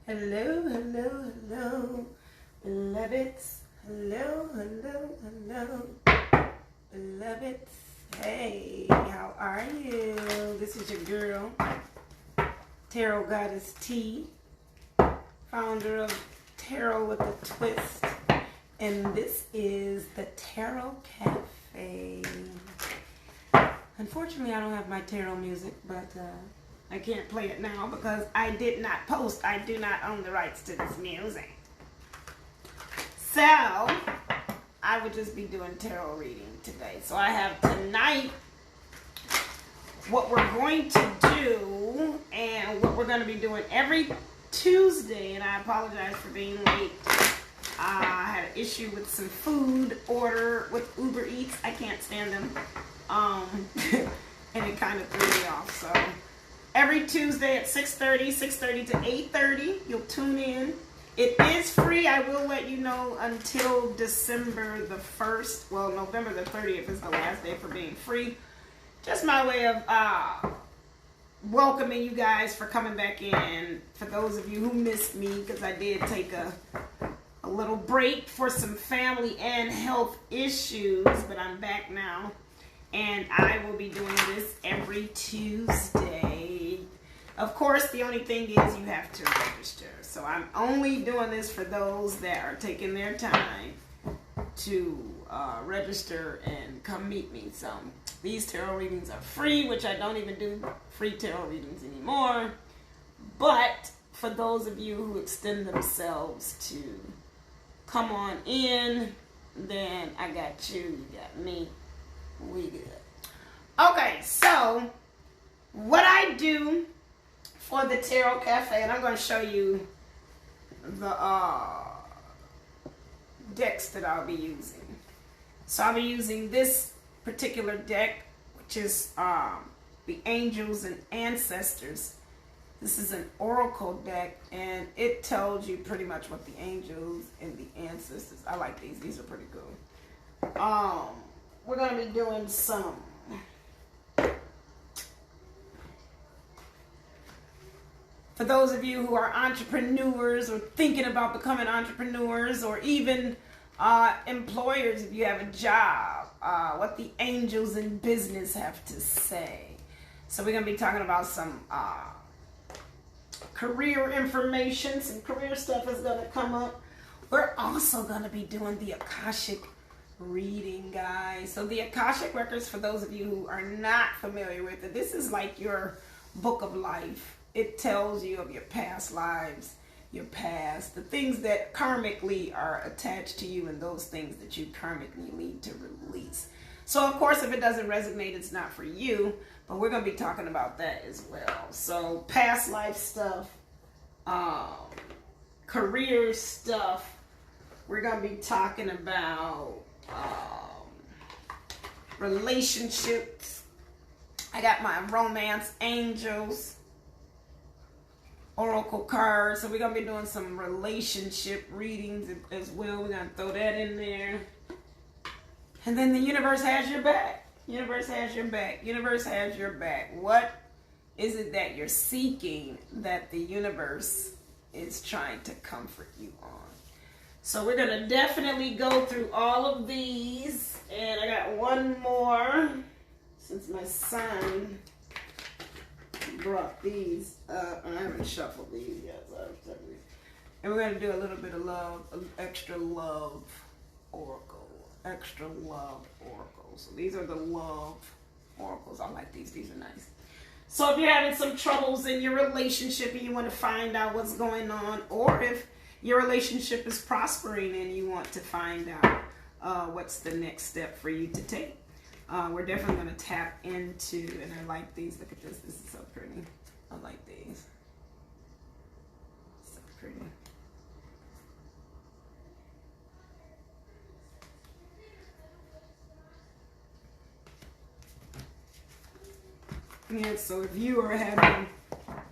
Hello, hello, hello, beloveds. Hello, hello, hello, beloveds. Hey, how are you? This is your girl, Tarot Goddess T, founder of Tarot with a Twist, and this is the Tarot Cafe. Unfortunately, I don't have my tarot music, but I can't play it now because I did not post. I do not own the rights to this music. So, I would just be doing tarot reading today. So I have tonight what we're going to do and what we're going to be doing every Tuesday. And I apologize for being late. I had an issue with some food order with Uber Eats. I can't stand them. And it kind of threw me off. So every Tuesday at 6:30 to 8:30, you'll tune in. It is free. I will let you know until December the 1st. Well, November the 30th is the last day for being free. Just my way of welcoming you guys for coming back in. For those of you who missed me, because I did take a little break for some family and health issues, but I'm back now. And I will be doing this every Tuesday. Of course, the only thing is you have to register. So I'm only doing this for those that are taking their time to register and come meet me. So these tarot readings are free, which I don't even do free tarot readings anymore. But for those of you who extend themselves to come on in, then I got you, you got me. We good. Okay, so what I do for the Tarot Cafe, and I'm going to show you the decks that I'll be using. So I'll be using this particular deck, which is the Angels and Ancestors. This is an oracle deck, and it tells you pretty much what the angels and the ancestors. I like these. These are pretty cool. We're going to be doing some for those of you who are entrepreneurs or thinking about becoming entrepreneurs, or even employers if you have a job, what the angels in business have to say. So we're going to be talking about some career information. Some career stuff is going to come up. We're also going to be doing the Akashic reading, guys. So the Akashic records, for those of you who are not familiar with it, this is like your book of life. It tells you of your past lives, your past, the things that karmically are attached to you, and those things that you karmically need to release. So of course, if it doesn't resonate, it's not for you, but we're going to be talking about that as well. So past life stuff, career stuff. We're going to be talking about relationships. I got my romance angels oracle cards, so we're gonna be doing some relationship readings as well. We're gonna throw that in there. And then the universe has your back. Universe has your back. Universe has your back. What is it that you're seeking that the universe is trying to comfort you on? So we're going to definitely go through all of these. And I got one more, since my son brought these up. I haven't shuffled these yet. So and we're going to do a little bit of love, extra love oracle. Extra love oracle. So these are the love oracles. I like these. These are nice. So if you're having some troubles in your relationship and you want to find out what's going on, or if your relationship is prospering and you want to find out what's the next step for you to take, we're definitely going to tap into, and I like these. Look at this. This is so pretty. I like these. So pretty. Yeah, so if you are having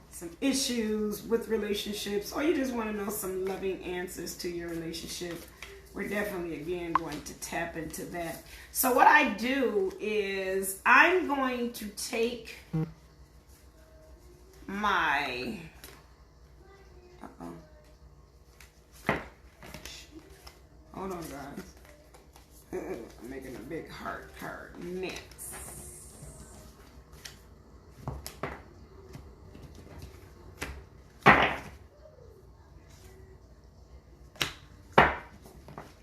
some issues with relationships, or you just want to know some loving answers to your relationship, we're definitely, again, going to tap into that. So what I do is I'm going to take my Hold on, guys. I'm making a big heart card next. I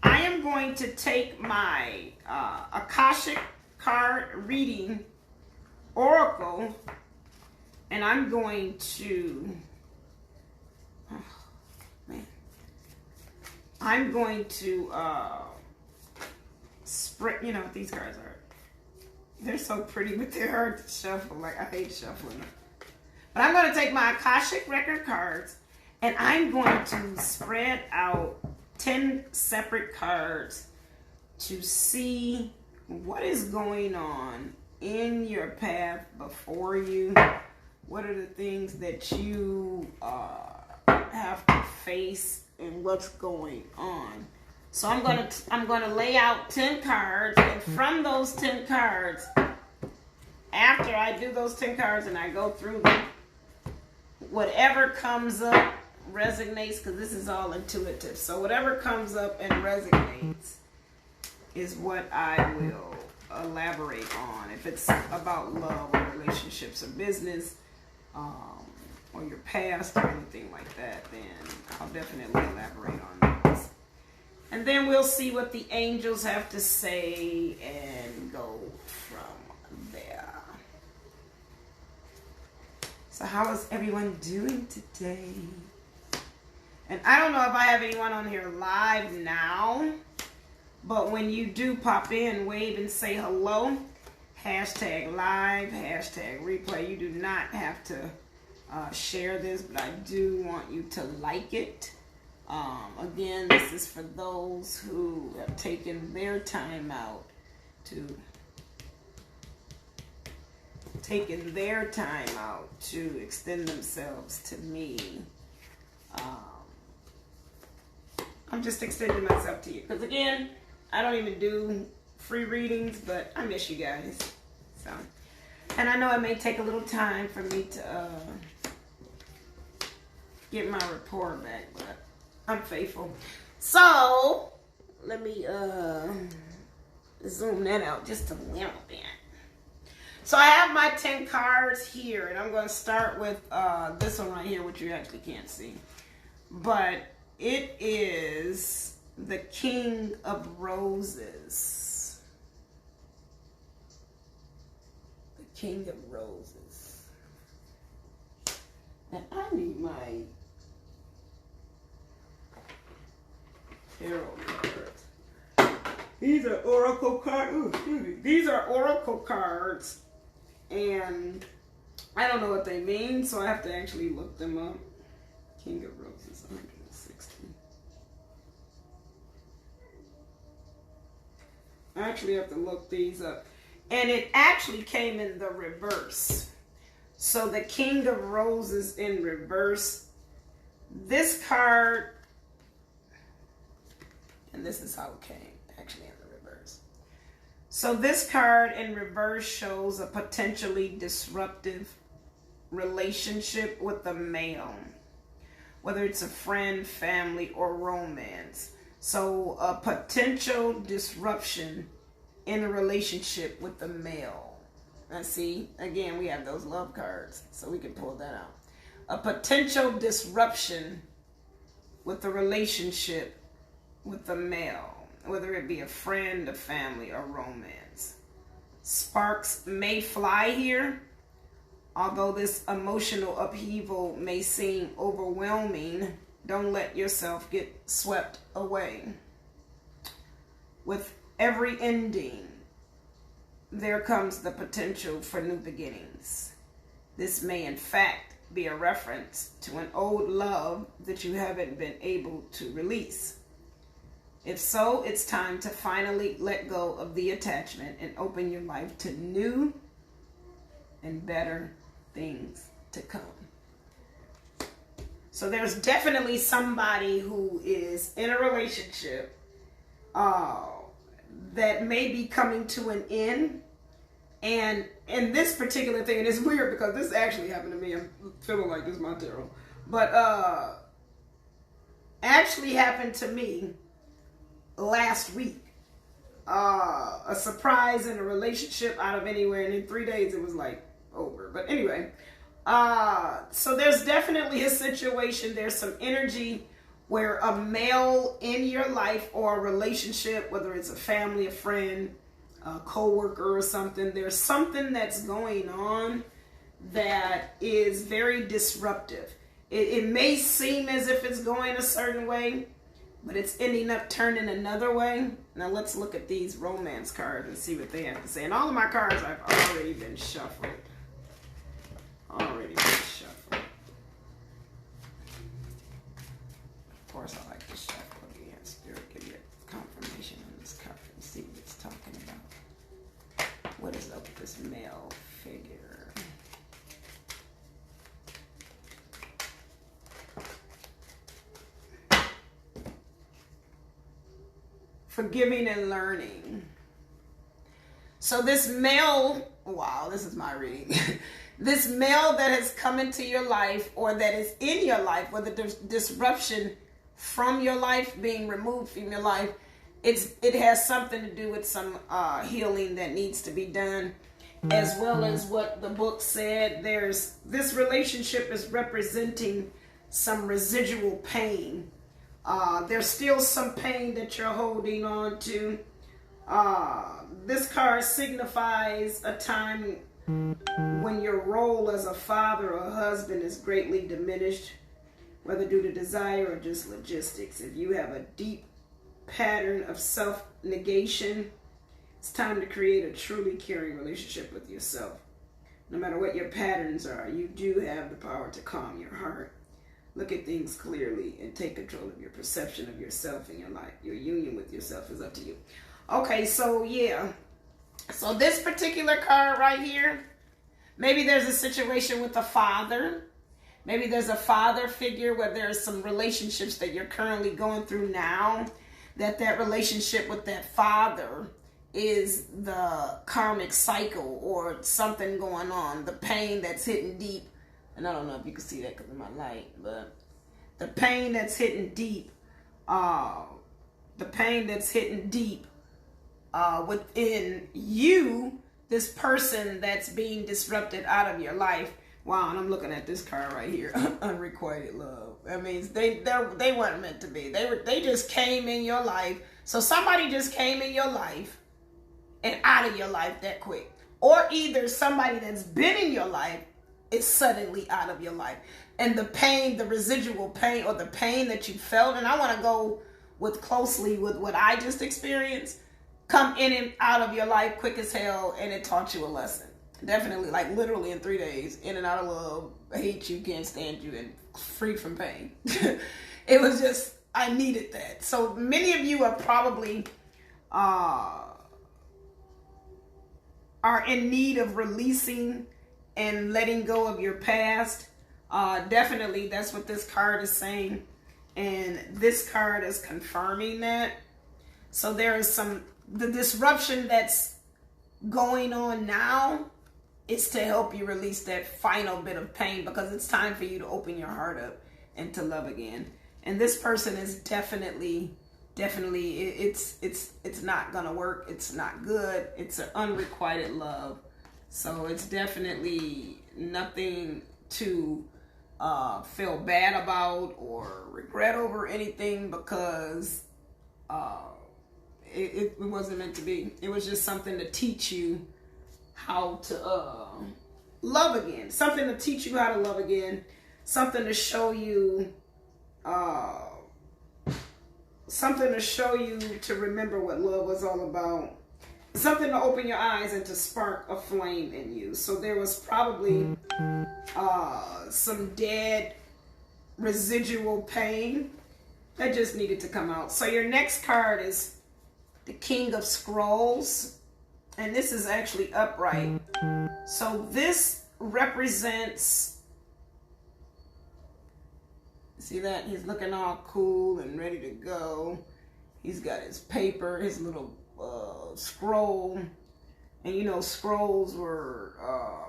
am going to take my Akashic card reading oracle, and I'm going to, I'm going to spread, you know what these cards are. They're so pretty, but they're hard to shuffle. Like, I hate shuffling them. But I'm going to take my Akashic record cards, and I'm going to spread out 10 separate cards to see what is going on in your path before you. What are the things that you have to face and what's going on? So I'm gonna lay out 10 cards, and from those 10 cards, after I do those 10 cards and I go through them, whatever comes up resonates, because this is all intuitive. So whatever comes up and resonates is what I will elaborate on. If it's about love or relationships or business, or your past or anything like that, then I'll definitely elaborate on those. And then we'll see what the angels have to say and go from there. So how is everyone doing today? And I don't know if I have anyone on here live now, but when you do pop in, wave and say hello. Hashtag live, hashtag replay. You do not have to share this, but I do want you to like it. Again, this is for those who have taken their time out to extend themselves to me. I'm just extending myself to you, because again, I don't even do free readings, but I miss you guys. So, and I know it may take a little time for me to get my rapport back, but I'm faithful. So let me zoom that out just a little bit. So I have my 10 cards here, and I'm going to start with this one right here, which you actually can't see, but it is the King of Roses. The King of Roses. And I need my tarot cards. These are oracle cards. Ooh, excuse me. These are oracle cards, and I don't know what they mean, so I have to actually look them up. King of Roses, 160. I actually have to look these up. And it actually came in the reverse. So the King of Roses in reverse. This card, and this is how it came, actually in the reverse. So this card in reverse shows a potentially disruptive relationship with a male, whether it's a friend, family, or romance. So a potential disruption in a relationship with the male. And see, again, we have those love cards, so we can pull that out. A potential disruption with the relationship with the male, whether it be a friend, a family, or romance. Sparks may fly here. Although this emotional upheaval may seem overwhelming, don't let yourself get swept away. With every ending, there comes the potential for new beginnings. This may in fact be a reference to an old love that you haven't been able to release. If so, it's time to finally let go of the attachment and open your life to new and better things to come. So there's definitely somebody who is in a relationship that may be coming to an end. And in this particular thing, and it's weird because this actually happened to me. I'm feeling like this is my tarot. But actually happened to me. last week. A surprise in a relationship out of anywhere, and in 3 days it was like over. But anyway, so there's definitely a situation, there's some energy where a male in your life or a relationship, whether it's a family, a friend, a co-worker or something, there's something that's going on that is very disruptive. It may seem as if it's going a certain way, but it's ending up turning another way. Now let's look at these romance cards and see what they have to say. And all of my cards have already been shuffled. Of course, I like to shuffle again. Spirit, give me a confirmation on this card and see what it's talking about. What is up with this male figure? Forgiving and learning. So this male, wow, this is my reading. This male that has come into your life or that is in your life, whether there's disruption from your life, being removed from your life, it has something to do with some healing that needs to be done, as well as what the book said. This relationship is representing some residual pain. There's still some pain that you're holding on to. This card signifies a time when your role as a father or a husband is greatly diminished, whether due to desire or just logistics. If you have a deep pattern of self-negation, it's time to create a truly caring relationship with yourself. No matter what your patterns are, you do have the power to calm your heart. Look at things clearly and take control of your perception of yourself in your life. Your union with yourself is up to you. Okay, so yeah. So this particular card right here, maybe there's a situation with a father. Maybe there's a father figure where there's some relationships that you're currently going through now, that relationship with that father is the karmic cycle or something going on, the pain that's hitting deep. And I don't know if you can see that because of my light, but the pain that's hitting deep, within you, this person that's being disrupted out of your life. Wow, and I'm looking at this card right here, unrequited love. That means they weren't meant to be. They just came in your life. So somebody just came in your life and out of your life that quick. Or either somebody that's been in your life is suddenly out of your life. And the pain, the residual pain, or the pain that you felt, and I want to go closely with what I just experienced, come in and out of your life quick as hell, and it taught you a lesson. Definitely, like literally in 3 days, in and out of love, hate you, can't stand you, and free from pain. It was just, I needed that. So many of you are probably are in need of releasing and letting go of your past. Definitely, that's what this card is saying. And this card is confirming that. So there is the disruption that's going on now is to help you release that final bit of pain, because it's time for you to open your heart up and to love again. And this person is definitely, it's not gonna work. It's not good. It's an unrequited love. So it's definitely nothing to feel bad about or regret over anything, because it wasn't meant to be. It was just something to teach you how to love again. Something to teach you how to love again. Something to show you, to remember what love was all about. Something to open your eyes and to spark a flame in you. So there was probably some dead residual pain that just needed to come out. So your next card is the King of Scrolls, and this is actually upright. So this represents, see that? He's looking all cool and ready to go. He's got his paper, his little scroll. And you know, scrolls were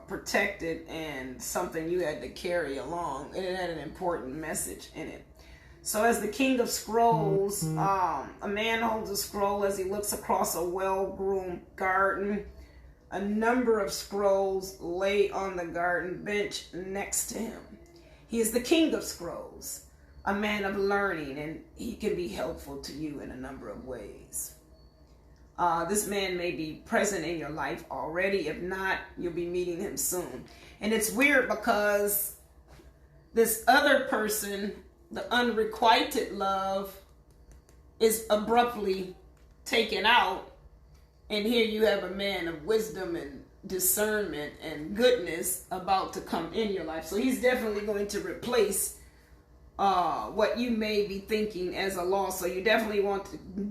protected and something you had to carry along. And it had an important message in it. So as the King of Scrolls, a man holds a scroll as he looks across a well-groomed garden. A number of scrolls lay on the garden bench next to him. He is the King of Scrolls, a man of learning, and he can be helpful to you in a number of ways. This man may be present in your life already. If not, you'll be meeting him soon. And it's weird because this other person, the unrequited love, is abruptly taken out. And here you have a man of wisdom and discernment and goodness about to come in your life. So he's definitely going to replace what you may be thinking as a loss. So you definitely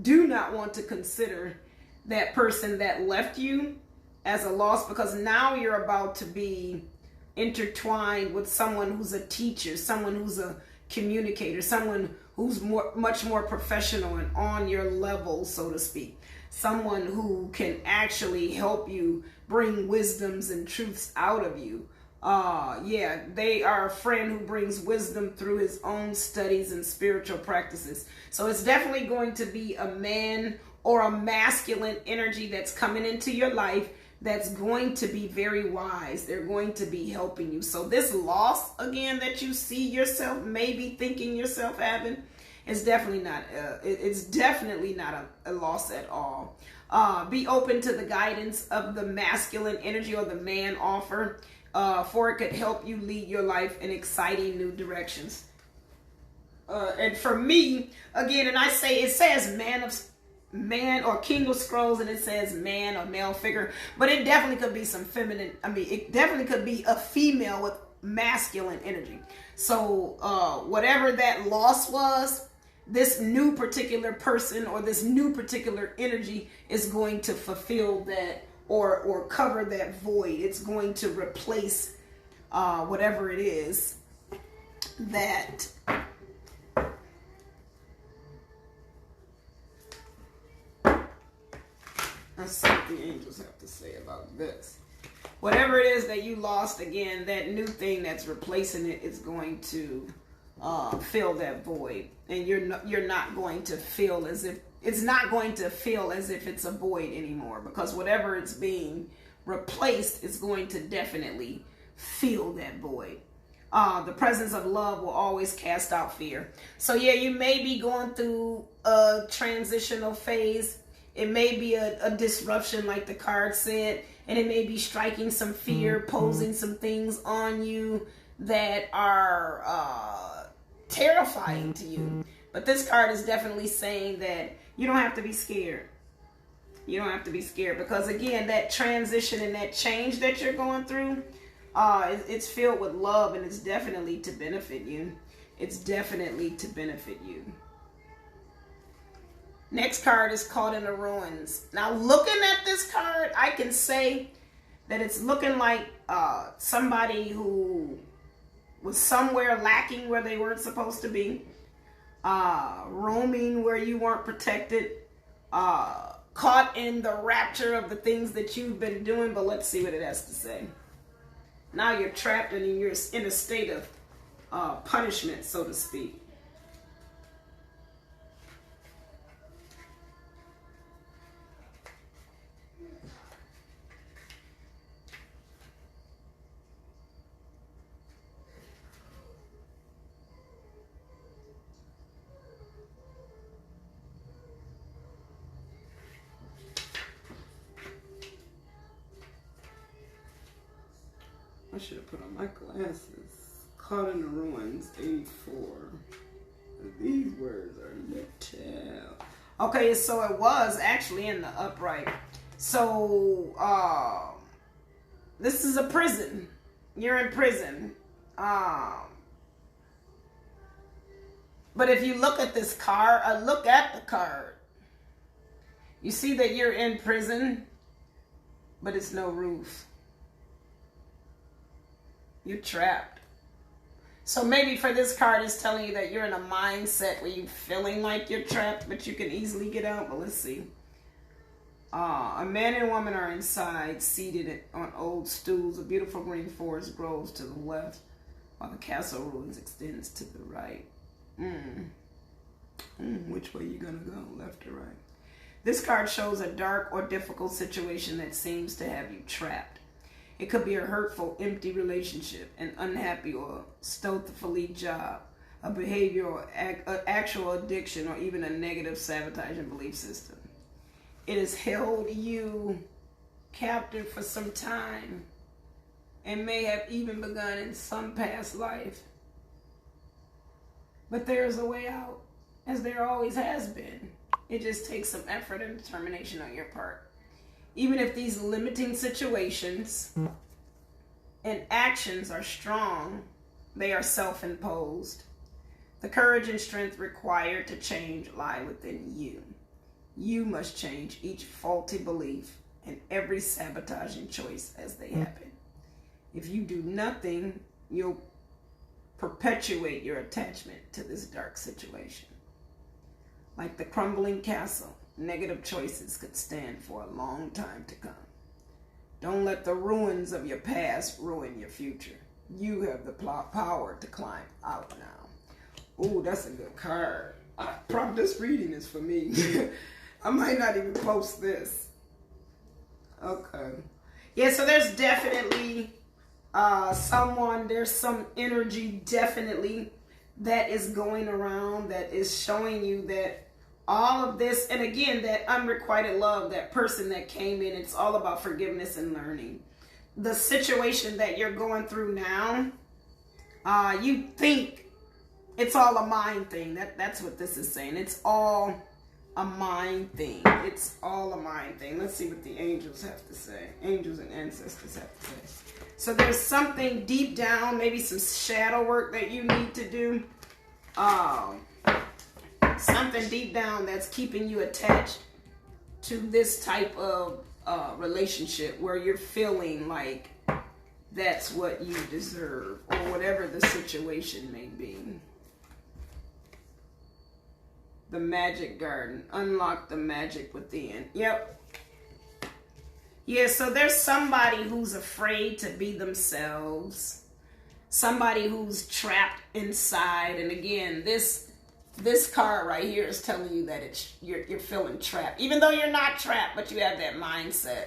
do not want to consider that person that left you as a loss, because now you're about to be intertwined with someone who's a teacher, someone who's a communicator, someone who's much more professional and on your level, so to speak. Someone who can actually help you bring wisdoms and truths out of you. They are a friend who brings wisdom through his own studies and spiritual practices. So it's definitely going to be a man or a masculine energy that's coming into your life that's going to be very wise. They're going to be helping you. So this loss, again, that you see yourself maybe thinking yourself having, it's definitely not a loss at all. Be open to the guidance of the masculine energy or the man offer, for it could help you lead your life in exciting new directions. And for me, again, and I say, it says man or King of Scrolls, and it says man or male figure, but it definitely could be some feminine. It definitely could be a female with masculine energy. So whatever that loss was, this new particular person or this new particular energy is going to fulfill that or cover that void. It's going to replace whatever it is that let's see what the angels have to say about this. Whatever it is that you lost, again, that new thing that's replacing it is going to fill that void, and you're not going to feel as if it's a void anymore, because whatever it's being replaced is going to definitely fill that void. The presence of love will always cast out fear. So yeah, you may be going through a transitional phase. It may be a disruption, like the card said, and it may be striking some fear, posing some things on you that are terrifying to you. But this card is definitely saying that you don't have to be scared. You don't have to be scared, because again, that transition and that change that you're going through, it's filled with love, and it's definitely to benefit you. It's definitely to benefit you. Next card is Caught in the Ruins. Now, looking at this card, I can say that it's looking like somebody who was somewhere lacking where they weren't supposed to be, roaming where you weren't protected, caught in the rapture of the things that you've been doing. But let's see what it has to say. Now you're trapped and you're in a state of punishment, so to speak. I should have put on my glasses. Caught in the Ruins, 84. These words are little. Okay, so it was actually in the upright. So, this is a prison. You're in prison. But if you look at this card, look at the card. You see that you're in prison, but it's no roof. You're trapped. So maybe for this card, it's telling you that you're in a mindset where you're feeling like you're trapped, but you can easily get out. But let's see. A man and woman are inside, seated on old stools. A beautiful green forest grows to the left, while the castle ruins extends to the right. Which way you gonna go, left or right? This card shows a dark or difficult situation that seems to have you trapped. It could be a hurtful, empty relationship, an unhappy or stealthily job, a behavior or actual addiction, or even a negative sabotaging belief system. It has held you captive for some time and may have even begun in some past life. But there's a way out, as there always has been. It just takes some effort and determination on your part. Even if these limiting situations and actions are strong, they are self-imposed. The courage and strength required to change lie within you. You must change each faulty belief and every sabotaging choice as they happen. If you do nothing, you'll perpetuate your attachment to this dark situation. Like the crumbling castle, negative choices could stand for a long time to come. Don't let the ruins of your past ruin your future. You have the power to climb out now. Ooh, that's a good card. This reading is for me. I might not even post this. Okay. Yeah, so there's definitely there's some energy definitely that is going around that is showing you that all of this, and again, that unrequited love, that person that came in, it's all about forgiveness and learning. The situation that you're going through now, you think it's all a mind thing. That's what this is saying. It's all a mind thing. It's all a mind thing. Let's see what the angels have to say. Angels and ancestors have to say. So there's something deep down, maybe some shadow work that you need to do. Something deep down that's keeping you attached to this type of relationship where you're feeling like that's what you deserve, or whatever the situation may be. The magic garden. Unlock the magic within. Yep. Yeah, so there's somebody who's afraid to be themselves. Somebody who's trapped inside. And again, this card right here is telling you that you're feeling trapped. Even though you're not trapped, but you have that mindset.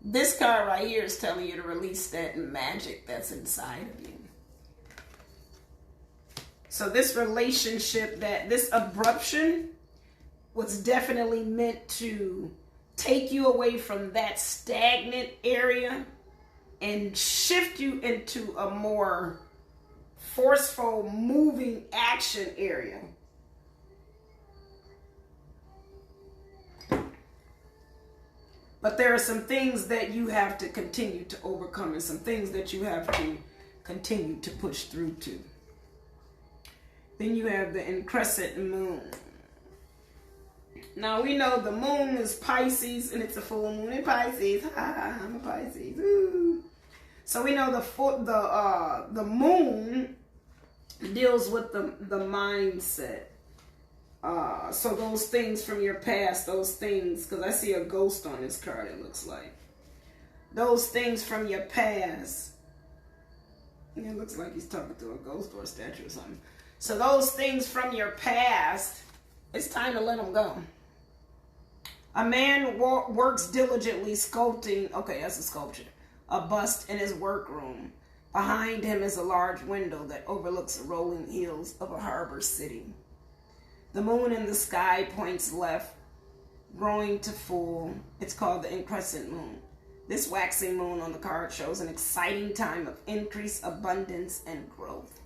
This card right here is telling you to release that magic that's inside of you. So this relationship, this abruption was definitely meant to take you away from that stagnant area and shift you into a more forceful, moving action area. But there are some things that you have to continue to overcome, and some things that you have to continue to push through to. Then you have the Increscent Moon. Now we know the moon is Pisces, and it's a full moon in Pisces. I'm a Pisces. Ooh. So we know the moon deals with the mindset. So those things from your past, those things, because I see a ghost on this card, it looks like. Those things from your past. It looks like he's talking to a ghost or a statue or something. So those things from your past, it's time to let them go. A man works diligently sculpting, okay, that's a sculpture, a bust in his workroom. Behind him is a large window that overlooks the rolling hills of a harbor city. The moon in the sky points left, growing to full. It's called the Increscent Moon. This waxing moon on the card shows an exciting time of increase, abundance, and growth.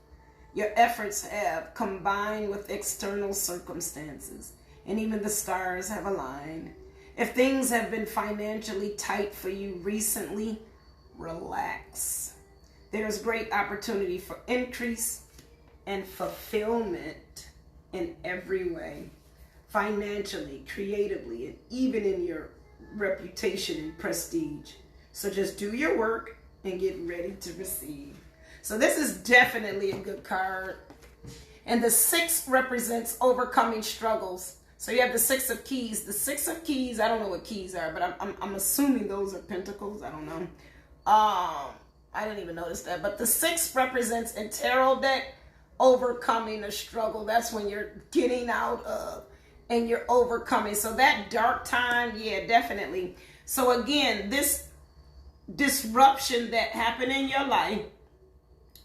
Your efforts have combined with external circumstances, and even the stars have aligned. If things have been financially tight for you recently, relax. There's great opportunity for increase and fulfillment in every way, financially, creatively, and even in your reputation and prestige. So just do your work and get ready to receive. So this is definitely a good card. And the 6 represents overcoming struggles. So you have the 6 of keys. The 6 of keys, I don't know what keys are, but I'm assuming those are pentacles. I don't know. I didn't even notice that. But the 6 represents in tarot deck overcoming a struggle. That's when you're getting out of and you're overcoming. So that dark time, yeah, definitely. So again, this disruption that happened in your life,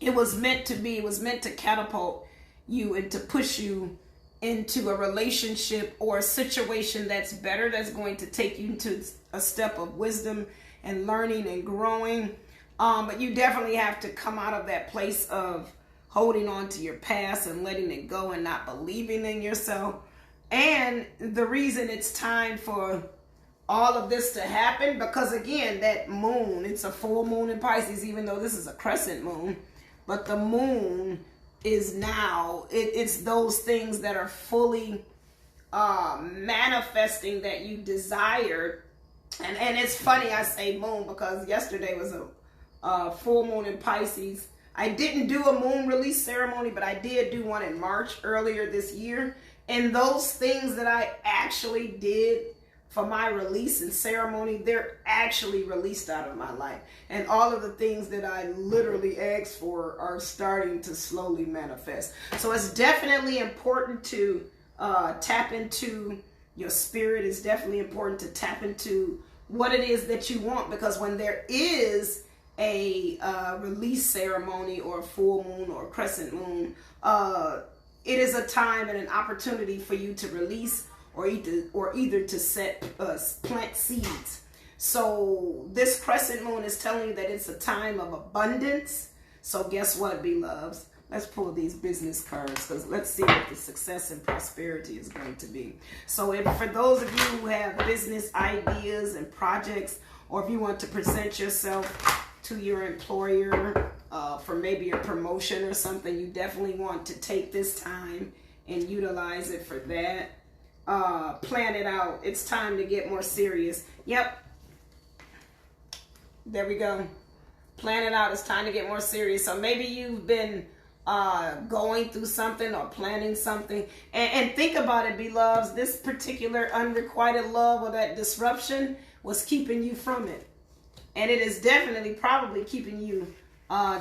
it was meant to catapult you and to push you into a relationship or a situation that's better, that's going to take you to a step of wisdom and learning and growing. But you definitely have to come out of that place of holding on to your past and letting it go and not believing in yourself. And the reason it's time for all of this to happen, because again, that moon, it's a full moon in Pisces, even though this is a crescent moon, but the moon is now, it's those things that are fully manifesting that you desired. And it's funny I say moon because yesterday was a full moon in Pisces. I didn't do a moon release ceremony, but I did do one in March earlier this year. And those things that I actually did for my release and ceremony, they're actually released out of my life. And all of the things that I literally asked for are starting to slowly manifest. So it's definitely important to tap into your spirit. It's definitely important to tap into what it is that you want, because when there is a release ceremony or a full moon or a crescent moon, it is a time and an opportunity for you to release or either to plant seeds. So this crescent moon is telling you that it's a time of abundance. So guess what, beloveds? Let's pull these business cards, because let's see what the success and prosperity is going to be. So for those of you who have business ideas and projects, or if you want to present yourself to your employer for maybe a promotion or something, you definitely want to take this time and utilize it for that. Plan it out. It's time to get more serious. Yep. There we go. Plan it out. It's time to get more serious. So maybe you've been going through something or planning something. And think about it, beloveds. This particular unrequited love or that disruption was keeping you from it. And it is definitely probably keeping you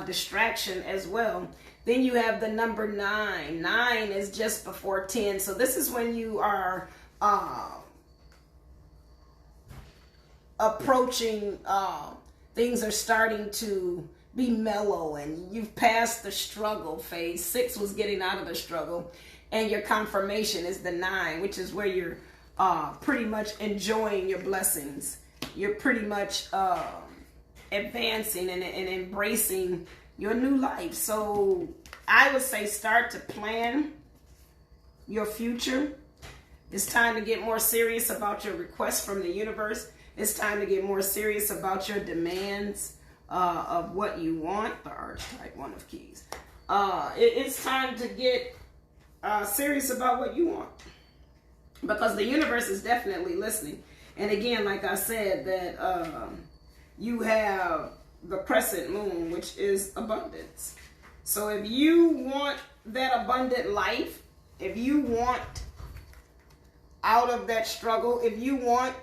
distraction as well. Then you have the number 9. 9 is just before 10. So this is when you are approaching, things are starting to be mellow and you've passed the struggle phase. 6 was getting out of the struggle. And your confirmation is the 9, which is where you're pretty much enjoying your blessings. You're pretty much advancing and embracing your new life. So I would say start to plan your future. It's time to get more serious about your requests from the universe. It's time to get more serious about your demands of what you want. The archetype, 1 of keys. It's time to get serious about what you want, because the universe is definitely listening. And again, like I said, that you have the crescent moon, which is abundance. So if you want that abundant life, if you want out of that struggle, if you want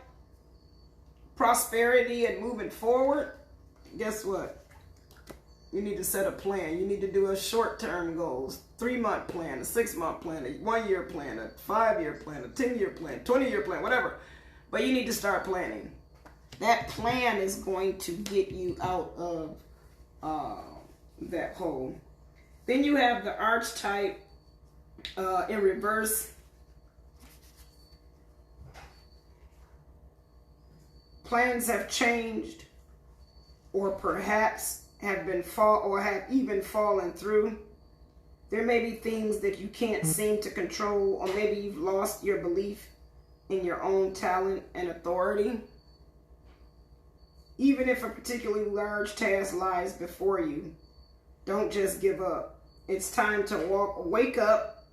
prosperity and moving forward, guess what? You need to set a plan. You need to do a short-term goals, 3-month plan, a 6-month plan, a 1-year plan, a 5-year plan, a 10-year plan, 20-year plan, whatever. But you need to start planning. That plan is going to get you out of that hole. Then you have the archetype in reverse. Plans have changed, or perhaps have even fallen through. There may be things that you can't seem to control, or maybe you've lost your belief in your own talent and authority. Even if a particularly large task lies before you, don't just give up. It's time to wake up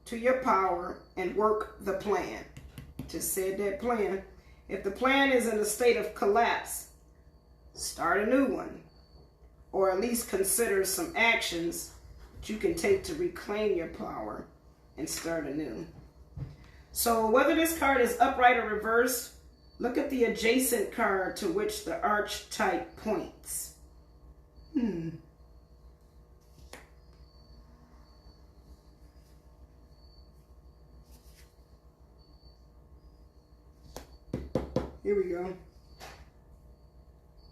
to your power and work the plan. Just said that plan. If the plan is in a state of collapse, start a new one. Or at least consider some actions that you can take to reclaim your power and start anew. So whether this card is upright or reversed, look at the adjacent card to which the archetype points. Here we go.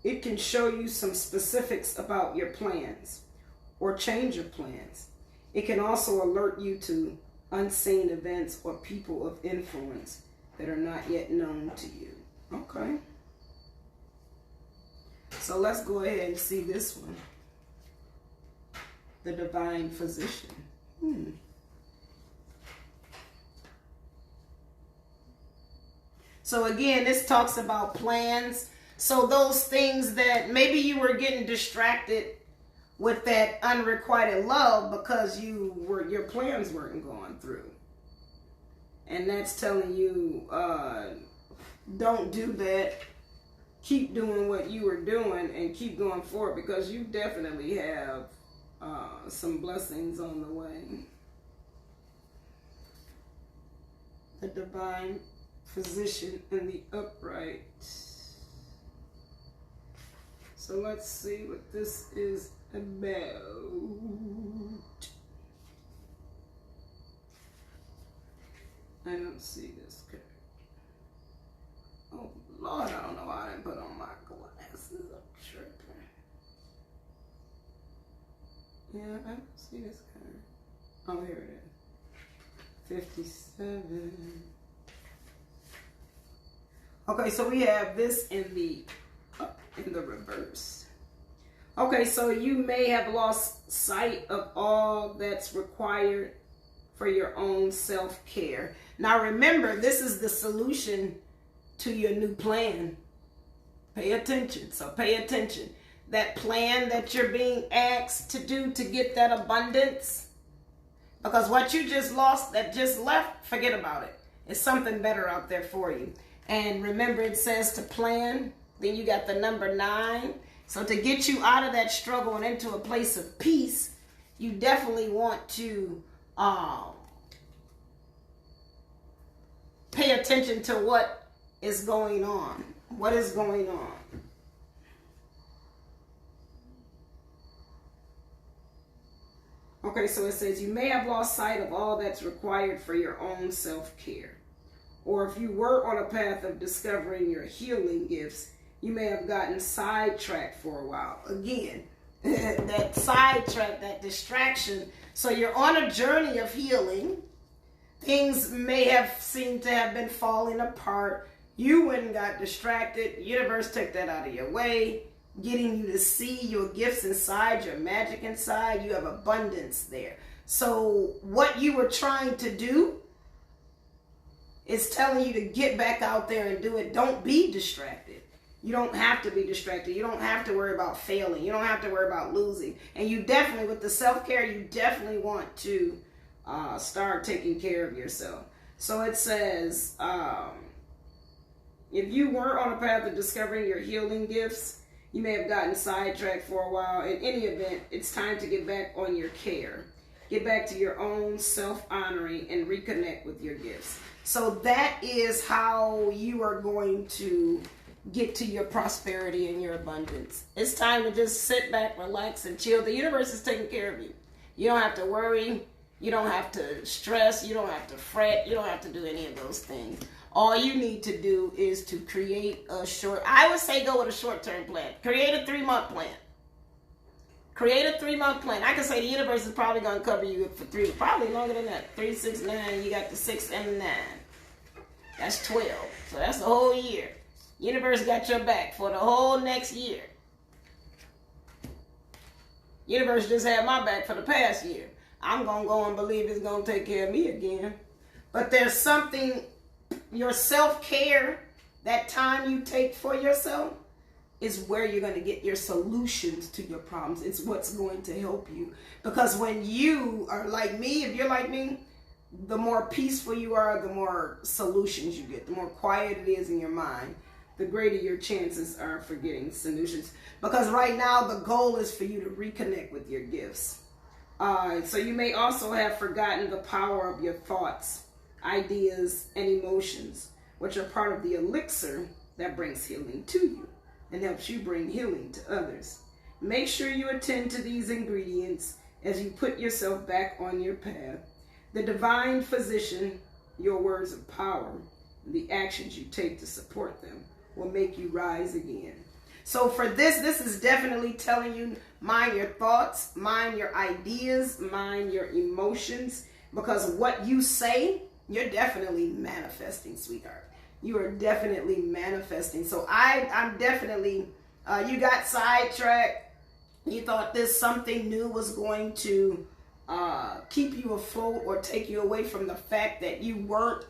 It can show you some specifics about your plans or change of plans. It can also alert you to unseen events or people of influence that are not yet known to you. Okay. So let's go ahead and see this one. The Divine Physician. So again, this talks about plans. So those things that maybe you were getting distracted with that unrequited love because your plans weren't going through. And that's telling you, don't do that. Keep doing what you were doing and keep going forward, because you definitely have some blessings on the way. The Divine Physician in the upright. So let's see what this is about. I don't see this card. Oh Lord, I don't know why I didn't put on my glasses. I'm tripping. Yeah, I don't see this card. Oh, here it is. 57. Okay, so we have this in the reverse. Okay, so you may have lost sight of all that's required for your own self-care. Now remember, this is the solution to your new plan. Pay attention. So pay attention. That plan that you're being asked to do to get that abundance, because what you just lost, that just left, forget about it. It's something better out there for you. And remember, it says to plan. Then you got the number 9. So to get you out of that struggle and into a place of peace, you definitely want to pay attention to what is going on. What is going on? Okay, so it says you may have lost sight of all that's required for your own self-care. Or if you were on a path of discovering your healing gifts, you may have gotten sidetracked for a while. Again, that sidetrack, that distraction. So you're on a journey of healing. Things may have seemed to have been falling apart. You went and got distracted. The universe took that out of your way, getting you to see your gifts inside, your magic inside. You have abundance there. So what you were trying to do is telling you to get back out there and do it. Don't be distracted. You don't have to be distracted. You don't have to worry about failing. You don't have to worry about losing. And you definitely, with the self-care, you definitely want to start taking care of yourself. So it says, if you were on a path of discovering your healing gifts, you may have gotten sidetracked for a while. In any event, it's time to get back on your care. Get back to your own self-honoring and reconnect with your gifts. So that is how you are going to get to your prosperity and your abundance. It's time to just sit back, relax, and chill. The universe is taking care of you. You don't have to worry. You don't have to stress. You don't have to fret. You don't have to do any of those things. All you need to do is to create I would say go with a short-term plan. Create a 3-month plan. Create a 3-month plan. I can say the universe is probably going to cover you for probably longer than that. 3, 6, 9. You got the 6 and the 9. That's 12. So that's the whole year. Universe got your back for the whole next year. Universe just had my back for the past year. I'm going to go and believe it's going to take care of me again. But there's something, your self-care, that time you take for yourself, is where you're going to get your solutions to your problems. It's what's going to help you. Because when you are like me, if you're like me, the more peaceful you are, the more solutions you get. The more quiet it is in your mind, the greater your chances are for getting solutions. Because right now, the goal is for you to reconnect with your gifts. So you may also have forgotten the power of your thoughts, ideas, and emotions, which are part of the elixir that brings healing to you and helps you bring healing to others. Make sure you attend to these ingredients as you put yourself back on your path. The Divine Physician, your words of power, and the actions you take to support them will make you rise again. So for this is definitely telling you, mind your thoughts, mind your ideas, mind your emotions, because what you say, you're definitely manifesting, sweetheart. You are definitely manifesting. So I'm definitely, you got sidetracked. You thought this something new was going to keep you afloat or take you away from the fact that you weren't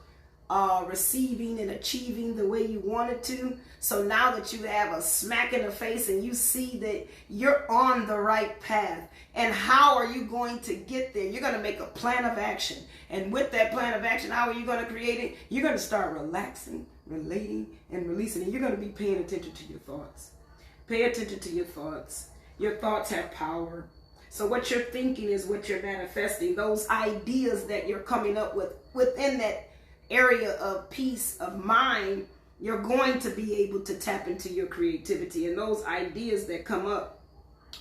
receiving and achieving the way you wanted to. So now that you have a smack in the face and you see that you're on the right path, and how are you going to get there? You're going to make a plan of action. And with that plan of action, how are you going to create it? You're going to start relaxing, relating, and releasing. And you're going to be paying attention to your thoughts. Pay attention to your thoughts. Your thoughts have power. So what you're thinking is what you're manifesting. Those ideas that you're coming up with within that area of peace of mind, you're going to be able to tap into your creativity. And those ideas that come up,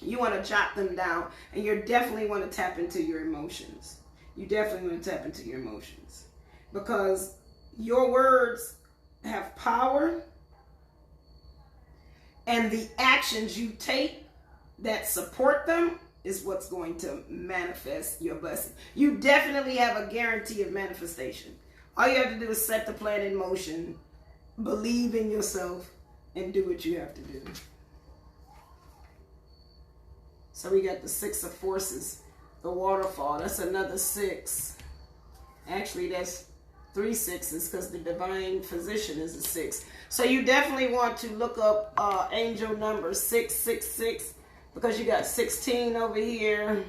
you want to jot them down, and you definitely want to tap into your emotions. You definitely want to tap into your emotions, because your words have power, and the actions you take that support them is what's going to manifest your blessing. You definitely have a guarantee of manifestation. All you have to do is set the plan in motion, believe in yourself, and do what you have to do. So we got the 6 of forces, the waterfall. That's another 6. Actually, that's 3 6s, because the divine physician is a 6. So you definitely want to look up angel number 666, because you got 16 over here.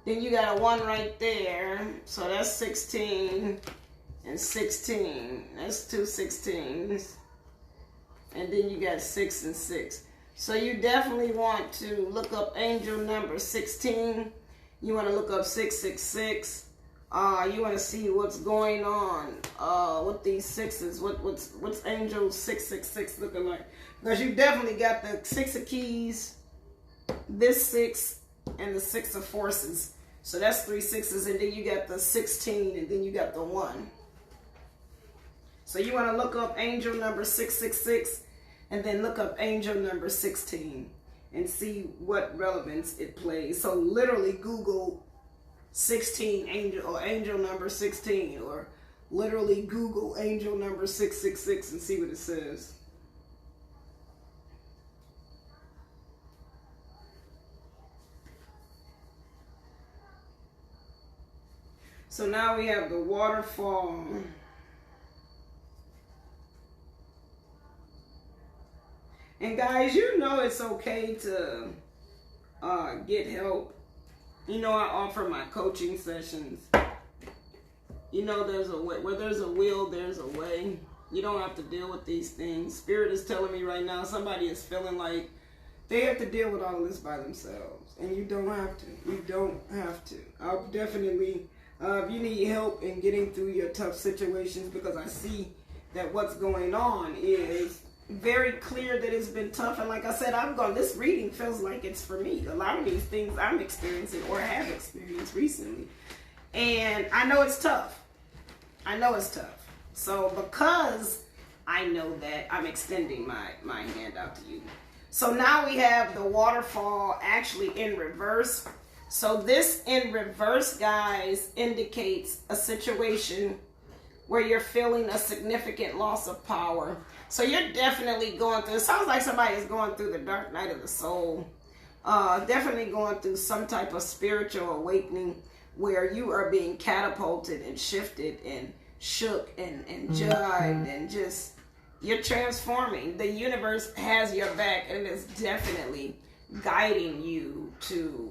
Then you got a 1 right there. So that's 16 and 16. That's 2 16s. And then you got 6 and 6. So you definitely want to look up angel number 16. You want to look up 666. You want to see what's going on with these 6s. What's angel 666 looking like? Because you definitely got the 6 of keys, this 6, and the 6 of forces. So that's 3 6s, and then you got the 16, and then you got the 1. So you want to look up angel number 666, and then look up angel number 16, and see what relevance it plays. So literally Google 16 angel, or angel number 16, or literally Google angel number 666 and see what it says. So now we have the waterfall. And guys, you know it's okay to get help. You know, I offer my coaching sessions. You know, there's a way. Where there's a will, there's a way. You don't have to deal with these things. Spirit is telling me right now, somebody is feeling like they have to deal with all of this by themselves. And you don't have to. You don't have to. I'll definitely... if you need help in getting through your tough situations, because I see that what's going on is very clear that it's been tough. And like I said, this reading feels like it's for me. A lot of these things I'm experiencing or have experienced recently. And I know it's tough. I know it's tough. So because I know that, I'm extending my hand out to you. So now we have the waterfall actually in reverse. So this in reverse, guys, indicates a situation where you're feeling a significant loss of power. So you're definitely going through, it sounds like somebody is going through the dark night of the soul. Definitely going through some type of spiritual awakening where you are being catapulted and shifted and shook and jived and just, you're transforming. The universe has your back, and it's definitely guiding you to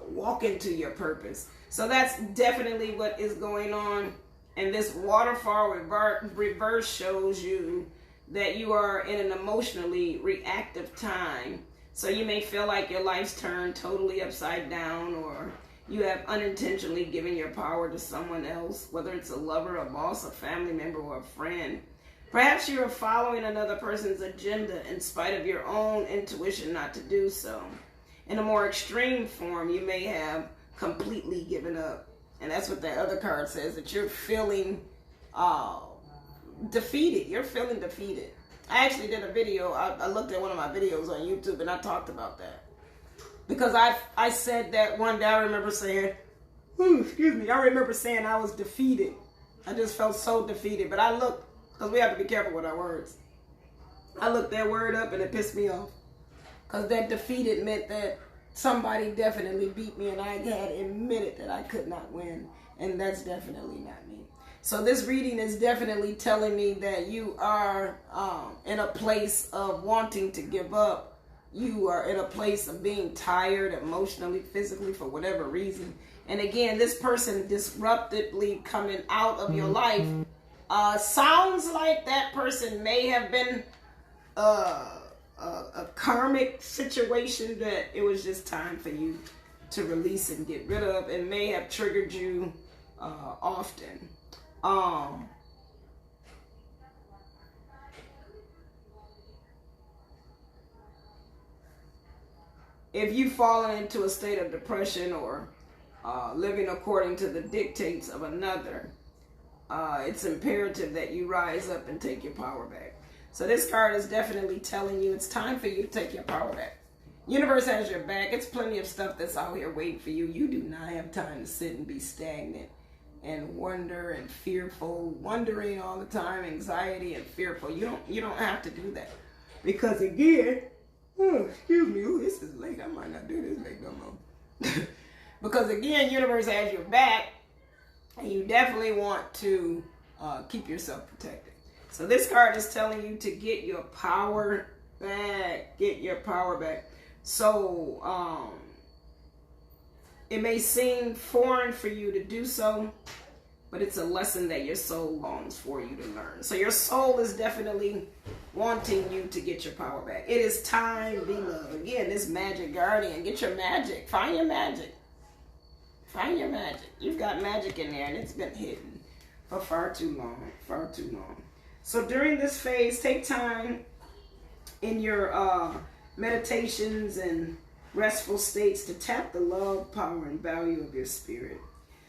walk into your purpose. So that's definitely what is going on. And this waterfall reverse shows you that you are in an emotionally reactive time. So you may feel like your life's turned totally upside down, or you have unintentionally given your power to someone else, whether it's a lover, a boss, a family member, or a friend. Perhaps you are following another person's agenda in spite of your own intuition not to do so. In a more extreme form, you may have completely given up. And that's what that other card says, that you're feeling defeated. You're feeling defeated. I actually did a video. I looked at one of my videos on YouTube and I talked about that. Because I said that one day. I remember saying, excuse me, I remember saying I was defeated. I just felt so defeated. But I looked, because we have to be careful with our words. I looked that word up and it pissed me off. Because that defeated meant that somebody definitely beat me and I had admitted that I could not win. And that's definitely not me. So this reading is definitely telling me that you are in a place of wanting to give up. You are in a place of being tired emotionally, physically, for whatever reason. And again, this person disruptively coming out of your life sounds like that person may have been a karmic situation that it was just time for you to release and get rid of, and may have triggered you often. If you've fallen into a state of depression or living according to the dictates of another, it's imperative that you rise up and take your power back. So this card is definitely telling you it's time for you to take your power back. Universe has your back. It's plenty of stuff that's out here waiting for you. You do not have time to sit and be stagnant and wonder and fearful, wondering all the time, anxiety and fearful. You don't have to do that. Because again, excuse me, this is late. I might not do this late no more. Because again, universe has your back, and you definitely want to keep yourself protected. So this card is telling you to get your power back. Get your power back. So it may seem foreign for you to do so, but it's a lesson that your soul longs for you to learn. So your soul is definitely wanting you to get your power back. It is time, beloved. Again, this magic guardian. Get your magic. Find your magic. Find your magic. You've got magic in there, and it's been hidden for far too long. Far too long. So during this phase, take time in your meditations and restful states to tap the love, power, and value of your spirit.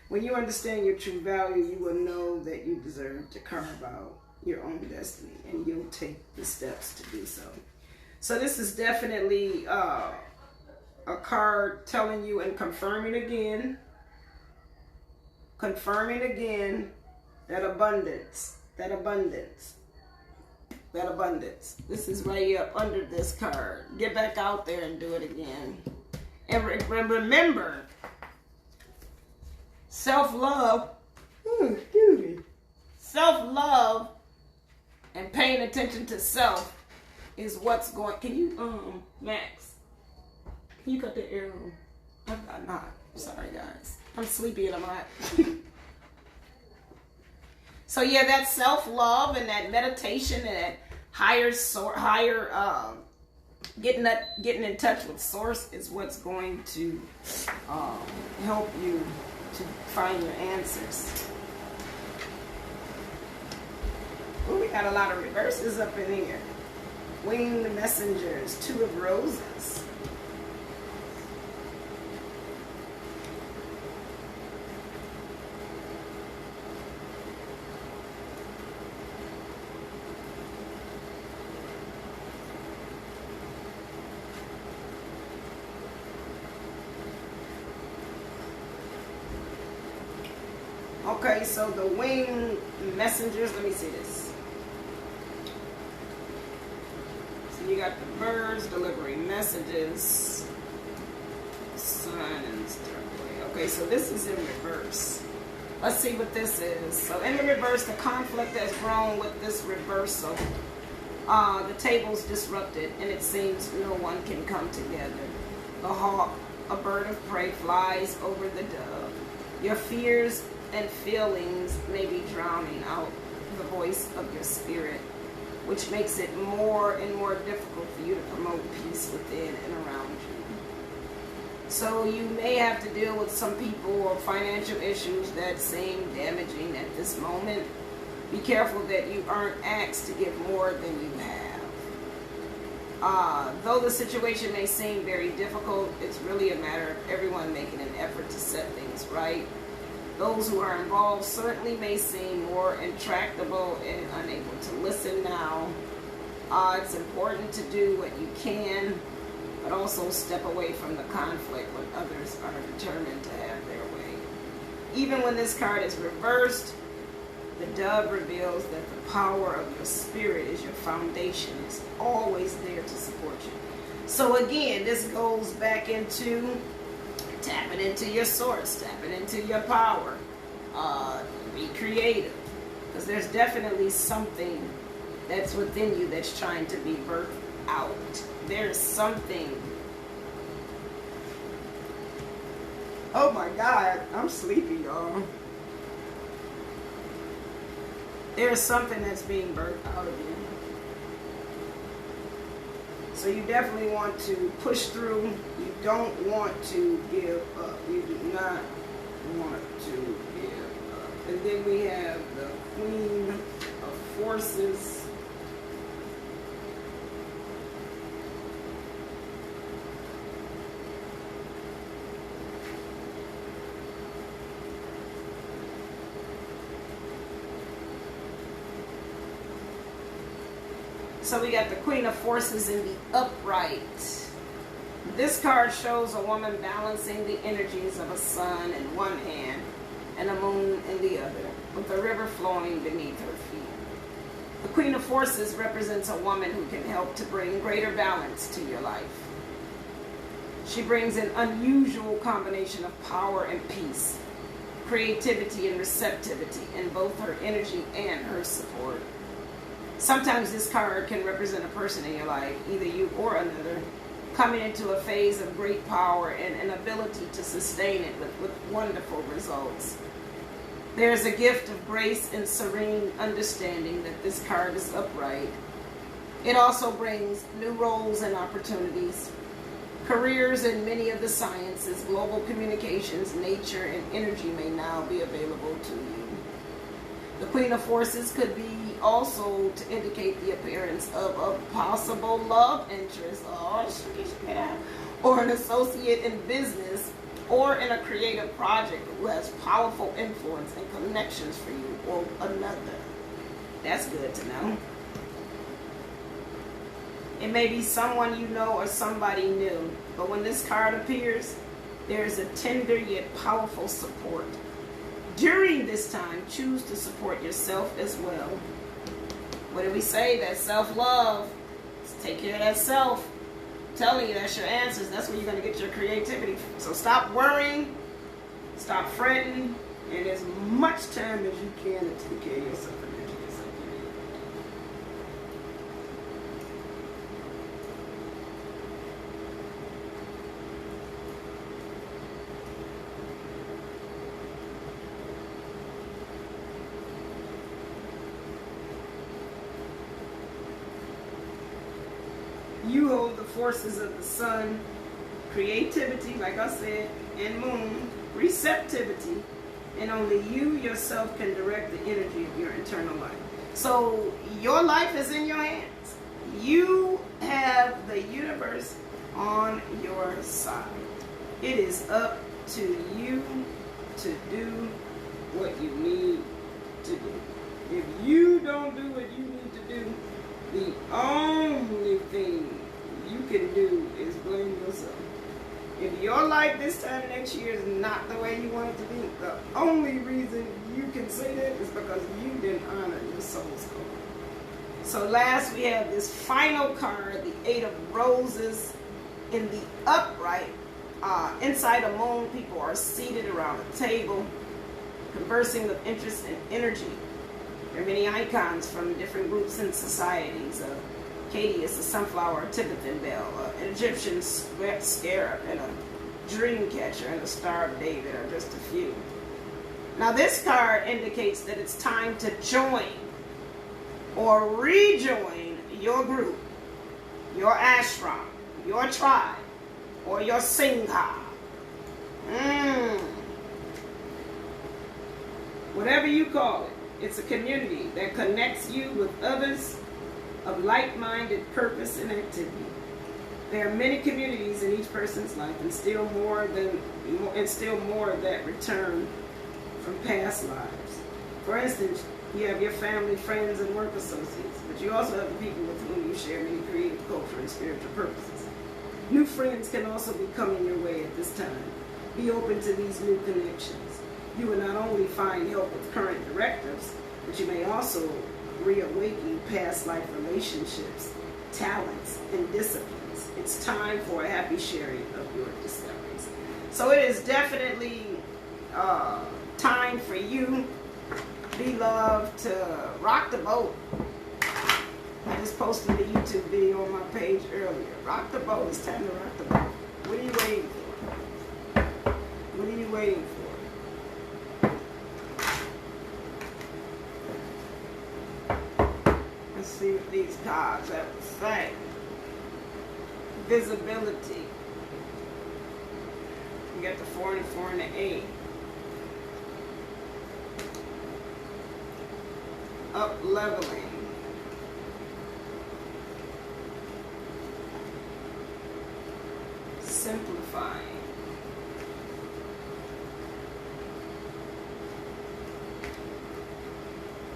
When you understand your true value, you will know that you deserve to carve out your own destiny, and you'll take the steps to do so. So this is definitely a card telling you and confirming again that abundance. This is right up under this card. Get back out there and do it again. And remember, self-love, self-love and paying attention to self is what's going. Can you, Max, can you cut the arrow? I'm not. Sorry, guys. I'm sleepy and I'm hot. So yeah, that self-love and that meditation and that higher getting in touch with source is what's going to help you to find your answers. Ooh, we got a lot of reverses up in here. Winged messengers, 2 of roses. Okay, so the winged messengers, let me see this. So you got the birds delivering messages, sun and starboy. Okay, so this is in reverse. Let's see what this is. So in the reverse, the conflict has grown with this reversal. The table's disrupted, and it seems no one can come together. The hawk, a bird of prey, flies over the dove. Your fears and feelings may be drowning out the voice of your spirit, which makes it more and more difficult for you to promote peace within and around you. So you may have to deal with some people or financial issues that seem damaging at this moment. Be careful that you aren't asked to give more than you have. Though the situation may seem very difficult, it's really a matter of everyone making an effort to set things right. Those who are involved certainly may seem more intractable and unable to listen now. It's important to do what you can, but also step away from the conflict when others are determined to have their way. Even when this card is reversed, the dove reveals that the power of your spirit is your foundation. It's always there to support you. So again, this goes back into tapping into your source, tapping into your power. Be creative, because there's definitely something that's within you that's trying to be birthed out. There's something. Oh my God, I'm sleepy, y'all. There's something that's being birthed out of you. So you definitely want to push through. You don't want to give up. You do not want to give up. And then we have the Queen of Forces. So we got the Queen of Forces in the upright. This card shows a woman balancing the energies of a sun in one hand and a moon in the other, with a river flowing beneath her feet. The Queen of Forces represents a woman who can help to bring greater balance to your life. She brings an unusual combination of power and peace, creativity and receptivity in both her energy and her support. Sometimes this card can represent a person in your life, either you or another, coming into a phase of great power and an ability to sustain it with wonderful results. There's a gift of grace and serene understanding that this card is upright. It also brings new roles and opportunities, careers in many of the sciences, global communications, nature, and energy may now be available to you. The Queen of Forces could be also to indicate the appearance of a possible love interest, or an associate in business, or in a creative project who has powerful influence and connections for you or another. That's good to know. It may be someone you know or somebody new, but when this card appears, there is a tender yet powerful support. During this time, choose to support yourself as well. What do we say? That self-love. Take care of that self. I'm telling you, that's your answers. That's where you're going to get your creativity. So stop worrying. Stop fretting. And as much time as you can to take care of yourself and nurture yourself. You hold the forces of the sun, creativity, like I said, and moon, receptivity, and only you yourself can direct the energy of your internal life. So your life is in your hands. You have the universe on your side. It is up to you to do what you need to do. If you don't do what you need to do, the only thing you can do is blame yourself. If your life this time next year is not the way you want it to be, the only reason you can say that is because you didn't honor your soul's call. So last we have this final card, the Eight of Roses in the upright. Inside a moon, people are seated around a table, conversing with interest and energy. There are many icons from different groups and societies. Katie is a sunflower, a Tibetan bell, an Egyptian scarab, and a dream catcher, and a Star of David are just a few. Now this card indicates that it's time to join or rejoin your group, your ashram, your tribe, or your sangha. Whatever you call it. It's a community that connects you with others of like-minded purpose and activity. There are many communities in each person's life, and still more of that return from past lives. For instance, you have your family, friends, and work associates, but you also have the people with whom you share many creative, cultural, and spiritual purposes. New friends can also be coming your way at this time. Be open to these new connections. You will not only find help with current directives, but you may also reawaken past life relationships, talents, and disciplines. It's time for a happy sharing of your discoveries. So it is definitely time for you, beloved, to rock the boat. I just posted a YouTube video on my page earlier. Rock the boat. It's time to rock the boat. What are you waiting for? What are you waiting for? Let's see what these cards have to say. Visibility. You got the 4 and the 4 and the 8. Up leveling. Simplifying.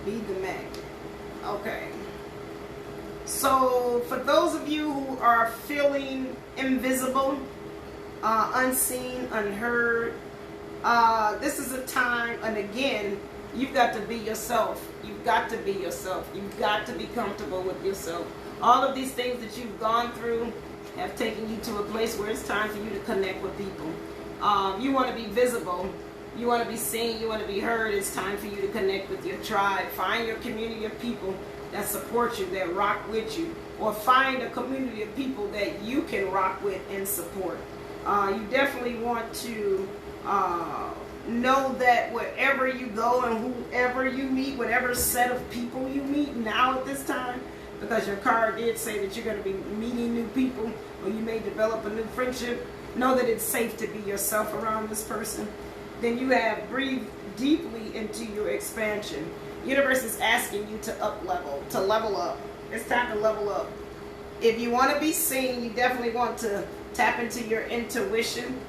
Be the magnet. Okay. So for those of you who are feeling invisible, unseen, unheard, this is a time, and again, you've got to be yourself. You've got to be yourself. You've got to be comfortable with yourself. All of these things that you've gone through have taken you to a place where it's time for you to connect with people. You want to be visible. You want to be seen. You want to be heard. It's time for you to connect with your tribe. Find your community of people that support you, that rock with you. Or find a community of people that you can rock with and support. You definitely want to know that wherever you go and whoever you meet, whatever set of people you meet now at this time, because your card did say that you're going to be meeting new people, or you may develop a new friendship, know that it's safe to be yourself around this person. Then you have breathed deeply into your expansion. Universe is asking you to level up. It's time to level up. If you want to be seen, you definitely want to tap into your intuition.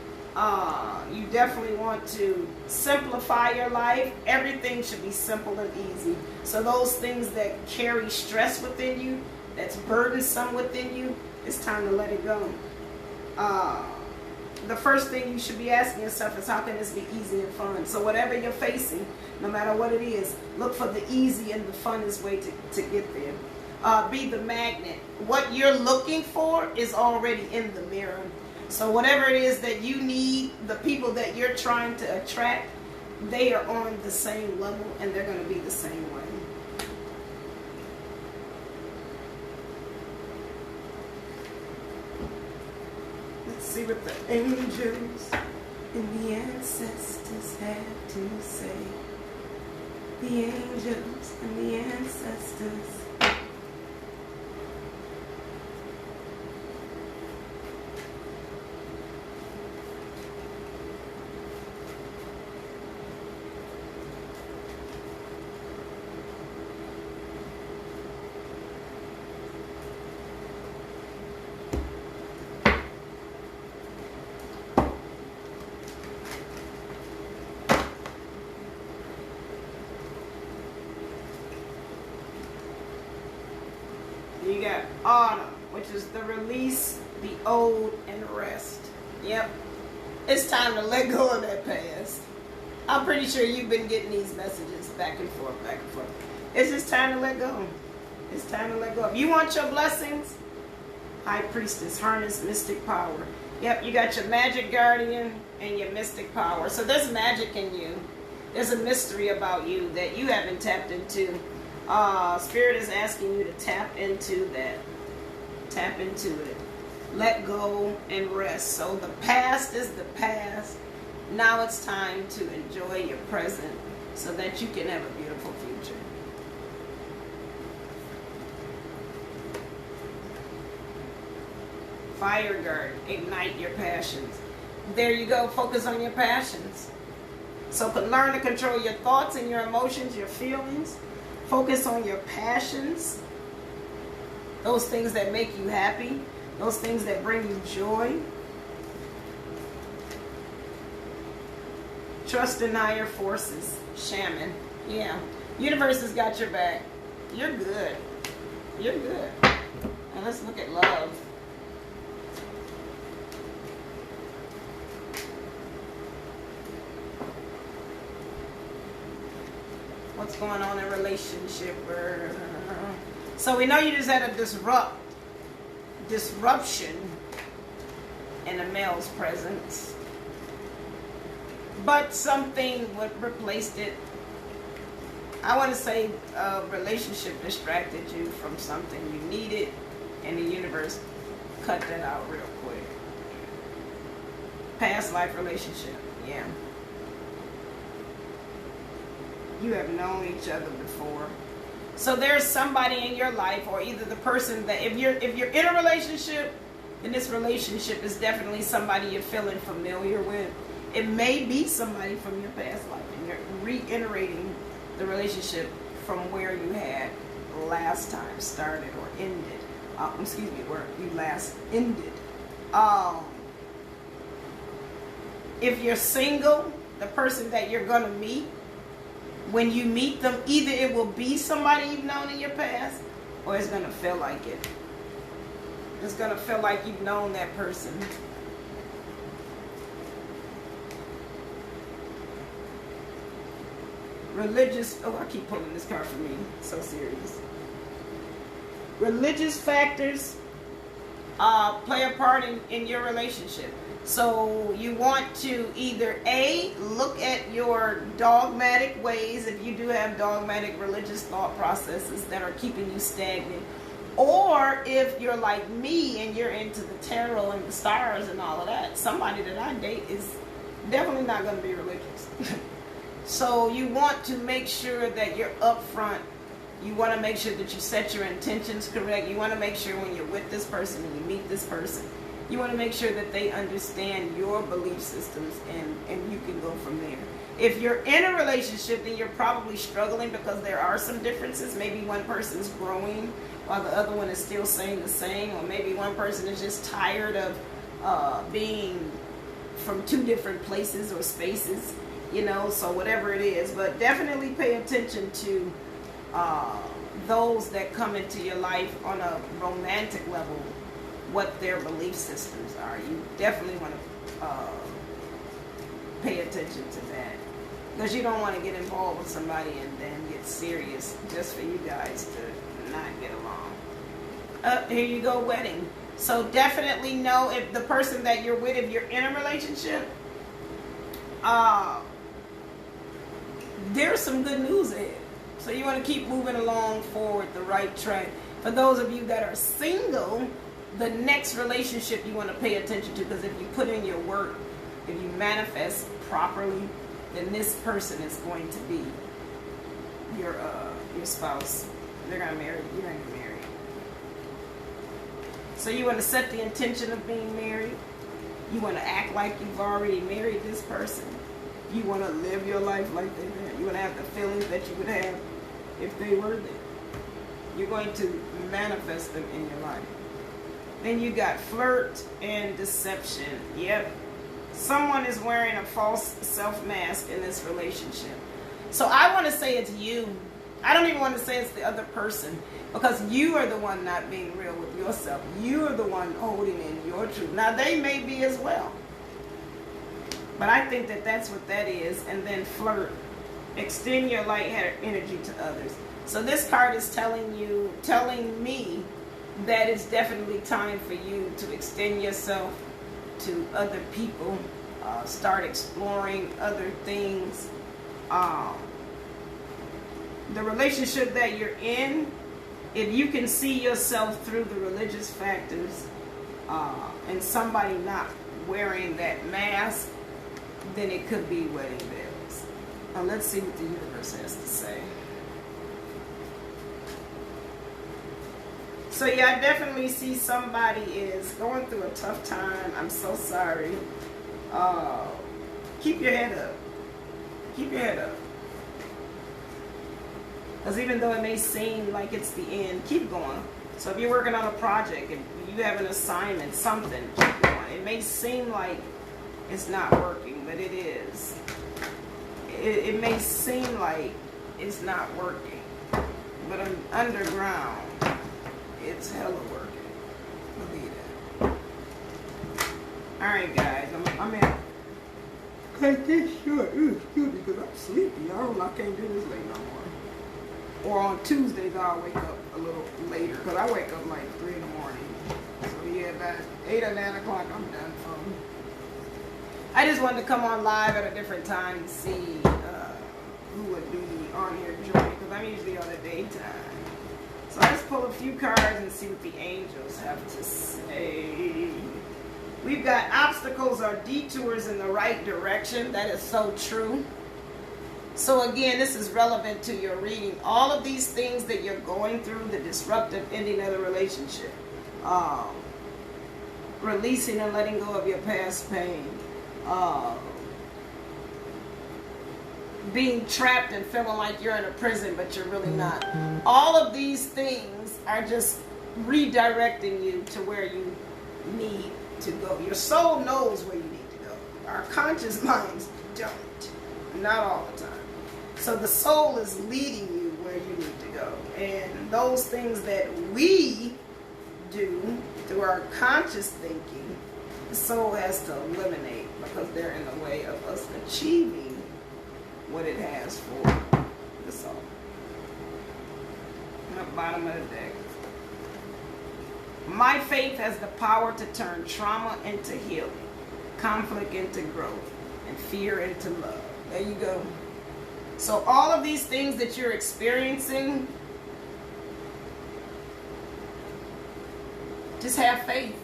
You definitely want to simplify your life. Everything should be simple and easy. So those things that carry stress within you, that's burdensome within you, it's time to let it go. The first thing you should be asking yourself is, how can this be easy and fun? So whatever you're facing, no matter what it is, look for the easy and the funnest way to get there. Be the magnet. What you're looking for is already in the mirror. So whatever it is that you need, the people that you're trying to attract, they are on the same level and they're going to be the same way. Let's see what the angels and the ancestors have to say. The angels and the ancestors. You got autumn, which is the release, the old, and rest. Yep. It's time to let go of that past. I'm pretty sure you've been getting these messages back and forth, back and forth. It's just time to let go. It's time to let go. If you want your blessings, High Priestess, harness mystic power. Yep, you got your magic guardian and your mystic power. So there's magic in you. There's a mystery about you that you haven't tapped into. Spirit is asking you to tap into that. Tap into it. Let go and rest. So the past is the past. Now it's time to enjoy your present so that you can have a beautiful future. Fire guard, ignite your passions. There you go. Focus on your passions. So learn to control your thoughts and your emotions, your feelings. Focus on your passions, those things that make you happy, those things that bring you joy. Trust in higher forces. Shaman. Yeah. Universe has got your back. You're good. You're good. Now let's look at love. What's going on in relationship? So we know you just had a disruption in a male's presence. But something replaced it. I want to say a relationship distracted you from something you needed, and the universe cut that out real quick. Past life relationship, yeah. You have known each other before. So there's somebody in your life, or either the person that, if you're in a relationship, then this relationship is definitely somebody you're feeling familiar with. It may be somebody from your past life, and you're reiterating the relationship from where you had last time started or ended. Where you last ended. If you're single, the person that you're going to meet, when you meet them, either it will be somebody you've known in your past, or it's going to feel like it. It's going to feel like you've known that person. Religious, I keep pulling this card for me, so serious. Religious factors play a part in your relationship. So you want to either A, look at your dogmatic ways, if you do have dogmatic religious thought processes that are keeping you stagnant. Or if you're like me and you're into the tarot and the stars and all of that, somebody that I date is definitely not going to be religious. So you want to make sure that you're upfront. You want to make sure that you set your intentions correct. You want to make sure when you're with this person and you meet this person, you want to make sure that they understand your belief systems, and you can go from there. If you're in a relationship, then you're probably struggling because there are some differences. Maybe one person's growing while the other one is still saying the same, or maybe one person is just tired of being from two different places or spaces. So whatever it is, but definitely pay attention to those that come into your life on a romantic level, what their belief systems are. You definitely want to pay attention to that, because you don't want to get involved with somebody and then get serious just for you guys to not get along. Here you go, wedding. So definitely know if the person that you're with, if you're in a relationship, there's some good news ahead. So you want to keep moving along forward the right track. For those of you that are single, the next relationship you want to pay attention to, because if you put in your work, if you manifest properly, then this person is going to be your spouse. They're going to marry you. You're going to get married. So you want to set the intention of being married. You want to act like you've already married this person. You want to live your life like they're there. You want to have the feelings that you would have if they were there. You're going to manifest them in your life. Then you got flirt and deception. Yep. Someone is wearing a false self-mask in this relationship. So I want to say it's you. I don't even want to say it's the other person, because you are the one not being real with yourself. You are the one holding in your truth. Now, they may be as well, but I think that that's what that is. And then flirt. Extend your light energy to others. So this card is telling me that it's definitely time for you to extend yourself to other people. Start exploring other things. The relationship that you're in, if you can see yourself through the religious factors and somebody not wearing that mask, then it could be wedding bells. Now let's see what the universe has to say. So yeah, I definitely see somebody is going through a tough time. I'm so sorry. Keep your head up. Keep your head up. Because even though it may seem like it's the end, keep going. So if you're working on a project, if you have an assignment, something, keep going. It may seem like it's not working, but it is. it may seem like it's not working, but underground, it's hella working. Believe that. All right, guys, I'm in. Cut this short. Excuse me, because I'm sleepy. I can't do this late no more. Or on Tuesdays, I'll wake up a little later, because I wake up like 3 in the morning. So yeah, about 8 or 9 o'clock, I'm done from. I just wanted to come on live at a different time to see who would be on here joining, because I'm usually on the daytime. So let's pull a few cards and see what the angels have to say. We've got obstacles or detours in the right direction. That is so true. So again, this is relevant to your reading. All of these things that you're going through, the disruptive ending of the relationship, releasing and letting go of your past pain, being trapped and feeling like you're in a prison, but you're really not. All of these things are just redirecting you to where you need to go. Your soul knows where you need to go. Our conscious minds don't. Not all the time. So the soul is leading you where you need to go. And those things that we do through our conscious thinking, the soul has to eliminate because they're in the way of us achieving what it has for the soul. At the bottom of the deck. My faith has the power to turn trauma into healing, conflict into growth, and fear into love. There you go. So all of these things that you're experiencing, just have faith.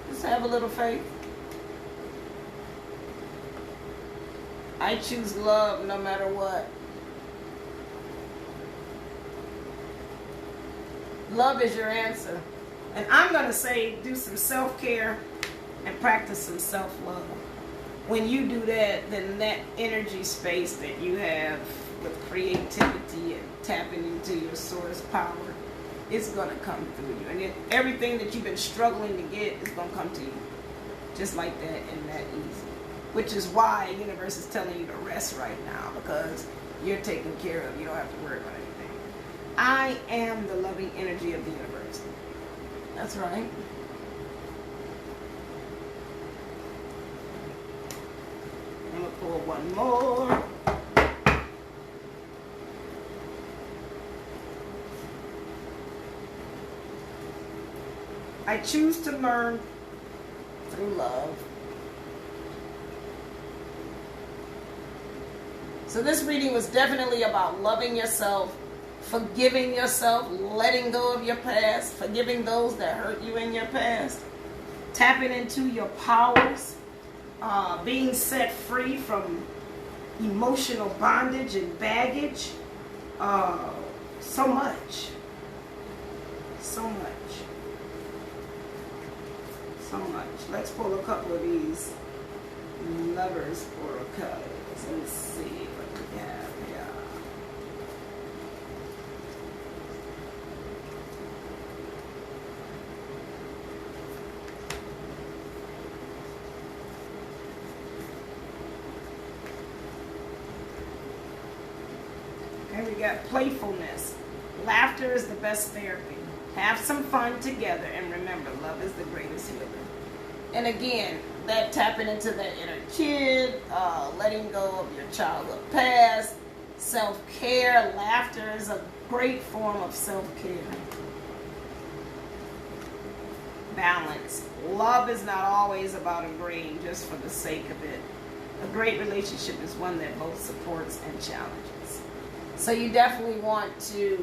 Just have a little faith. I choose love no matter what. Love is your answer. And I'm going to say do some self-care and practice some self-love. When you do that, then that energy space that you have with creativity and tapping into your source power, it's going to come through you. And everything that you've been struggling to get is going to come to you. Just like that and that easy. Which is why the universe is telling you to rest right now, because you're taken care of. You don't have to worry about anything. I am the loving energy of the universe. That's right. I'm going to pull one more. I choose to learn through love. So this reading was definitely about loving yourself, forgiving yourself, letting go of your past, forgiving those that hurt you in your past, tapping into your powers, being set free from emotional bondage and baggage. So much. So much. So much. Let's pull a couple of these lovers oracles. Let's see what we have here. And we got playfulness. Laughter is the best therapy. Have some fun together, and remember, love is the greatest healer. And again, that tapping into that inner kid, letting go of your childhood past, self-care. Laughter is a great form of self-care. Balance. Love is not always about agreeing just for the sake of it. A great relationship is one that both supports and challenges. So you definitely want to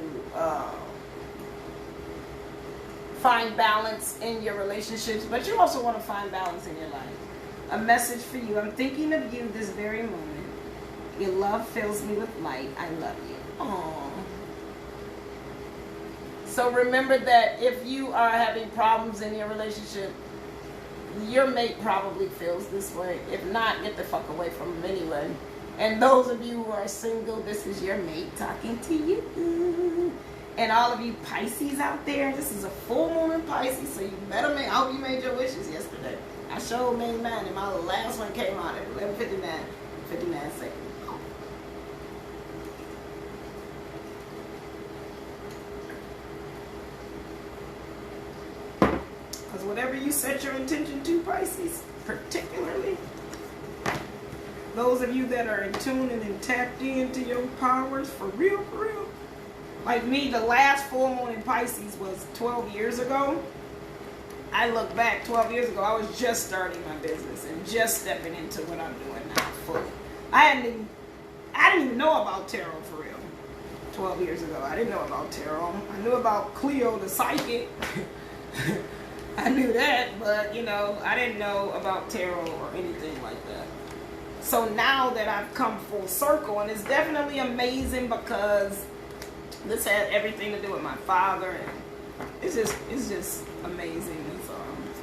find balance in your relationships, but you also want to find balance in your life. A message for you. I'm thinking of you this very moment. Your love fills me with light. I love you. Aww. So remember that if you are having problems in your relationship, your mate probably feels this way. If not, get the fuck away from them anyway. And those of you who are single, this is your mate talking to you. And all of you Pisces out there, this is a full moon in Pisces, so you better make, I hope you made your wishes yesterday. I sure made mine, and my last one came out at 11:59. 59 seconds. Because whatever you set your intention to, Pisces, particularly those of you that are in tune and tapped into your powers, for real, like me, the last full moon in Pisces was 12 years ago. I look back 12 years ago, I was just starting my business and just stepping into what I'm doing now fully. I didn't even know about tarot for real 12 years ago. I didn't know about tarot. I knew about Cleo the psychic. I knew that, but you know, I didn't know about tarot or anything like that. So now that I've come full circle, and it's definitely amazing because this had everything to do with my father, and it's just amazing.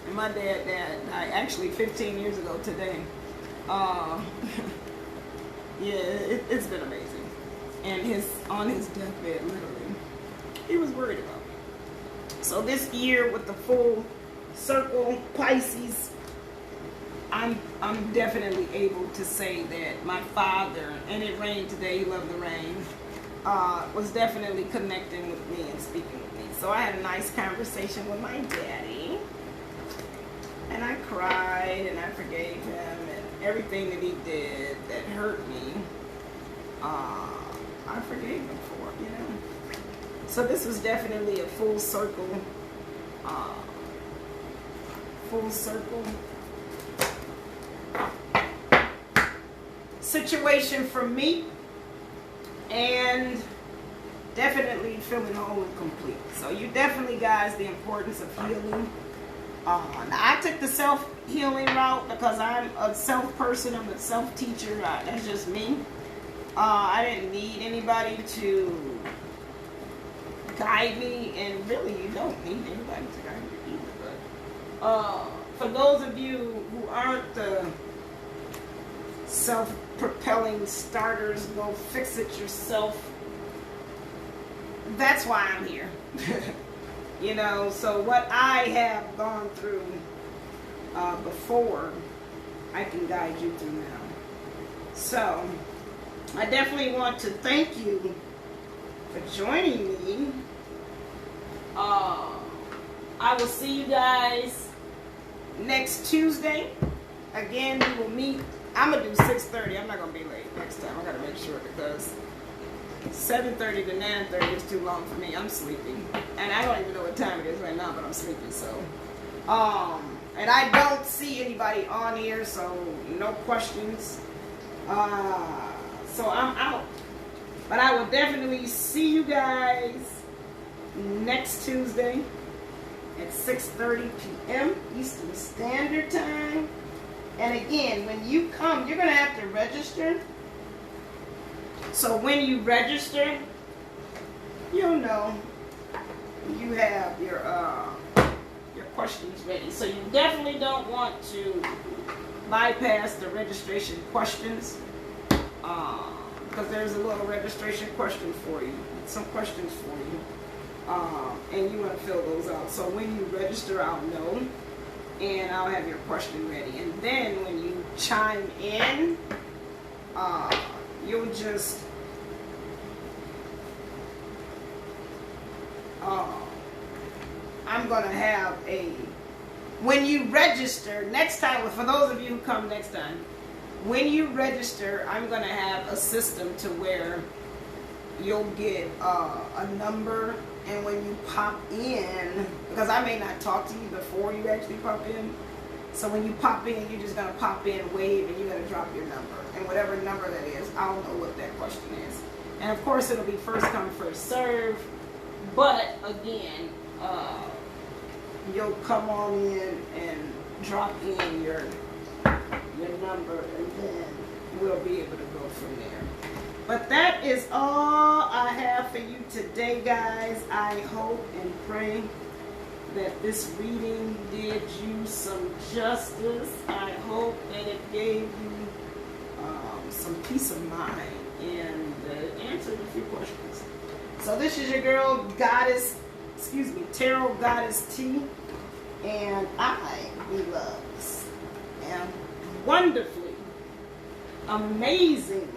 And my dad died actually 15 years ago today. Yeah, it's been amazing. And on his deathbed, literally, he was worried about me. So this year with the full circle Pisces, I'm definitely able to say that my father, and it rained today, he loved the rain, was definitely connecting with me and speaking with me. So I had a nice conversation with my daddy, and I cried and I forgave him, and everything that he did that hurt me, I forgave him for, you know. So this was definitely a full circle situation for me, and definitely feeling whole and complete. So you definitely, guys, the importance of healing. Now I took the self-healing route because I'm a self person. I'm a self-teacher. That's just me. I didn't need anybody to guide me, and really you don't need anybody to guide you either. But for those of you who aren't the self-propelling starters, go fix it yourself, that's why I'm here. You know, so what I have gone through before, I can guide you through now. So I definitely want to thank you for joining me. I will see you guys next Tuesday. Again, we will meet. I'm going to do 6:30. I'm not going to be late next time. I got to make sure, because 7:30 to 9:30 is too long for me. I'm sleeping. And I don't even know what time it is right now, but I'm sleeping. So, and I don't see anybody on here, so no questions. So I'm out. But I will definitely see you guys next Tuesday at 6:30 p.m. Eastern Standard Time. And again, when you come, you're going to have to register. So when you register, you'll know you have your questions ready. So you definitely don't want to bypass the registration questions, because there's a little registration question for you, some questions for you, and you want to fill those out. So when you register, I'll know, and I'll have your question ready. And then when you chime in, you'll just I'm gonna have when you register next time, for those of you who come next time, when you register, I'm gonna have a system to where you'll get a number, and when you pop in, because I may not talk to you before you actually pop in, so when you pop in, you're just gonna pop in, wave, and you're gonna drop your number, and whatever number that is, I'll know what that question is. And of course, it'll be first come, first serve. But again, you'll come on in and drop in your number, and then we'll be able to go from there. But that is all I have for you today, guys. I hope and pray that this reading did you some justice. I hope that it gave you some peace of mind and answered a few questions. So this is your girl, Tarot Goddess T, and I, beloveds, am wonderfully amazingly.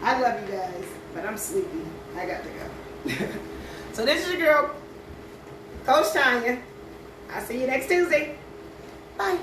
I love you guys, but I'm sleepy. I got to go. So this is your girl, Coach Tanya. I'll see you next Tuesday. Bye.